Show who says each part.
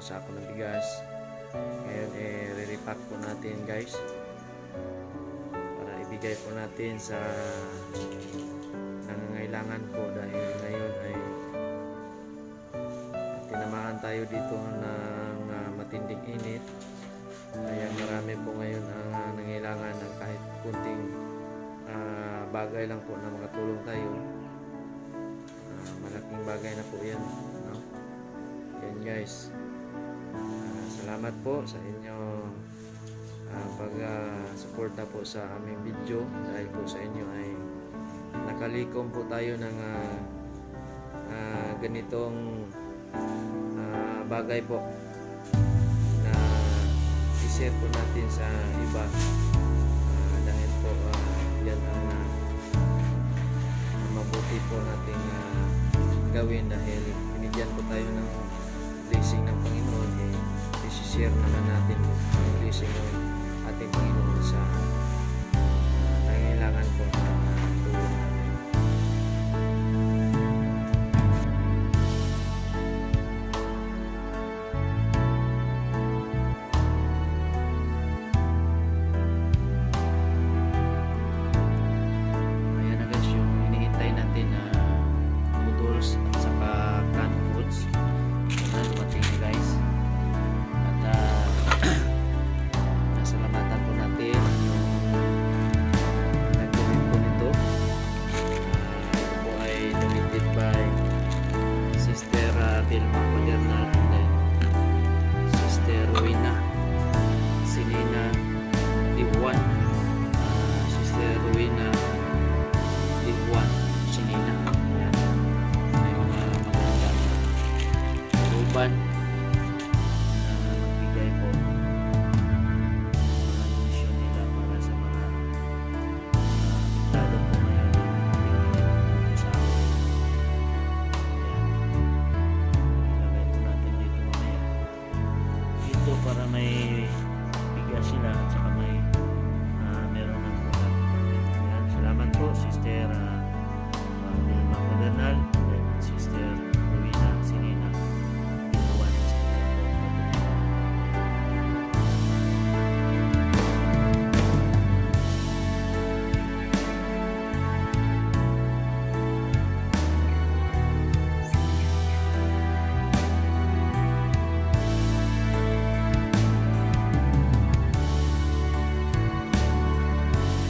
Speaker 1: sako ng bigas. Ngayon re-repack po natin guys, para ibigay po natin sa nangangailangan po, dahil ngayon ay tinamaan tayo dito ng matinding init. Kaya marami po ngayon ang nangailangan ng kahit kunting bagay lang po na makatulong tayo. Malaking bagay na po yan, no? Yan guys, salamat po sa inyo pag-suporta po sa aming video. Dahil po sa inyo ay nakalikom po tayo ng ganitong bagay po na i-share po natin sa iba, dahil po yan ang mabuti po nating gawin, dahil binigyan po tayo ng blessing ng Panginoon. I-share naman natin ang blessing ng ating Panginoon sa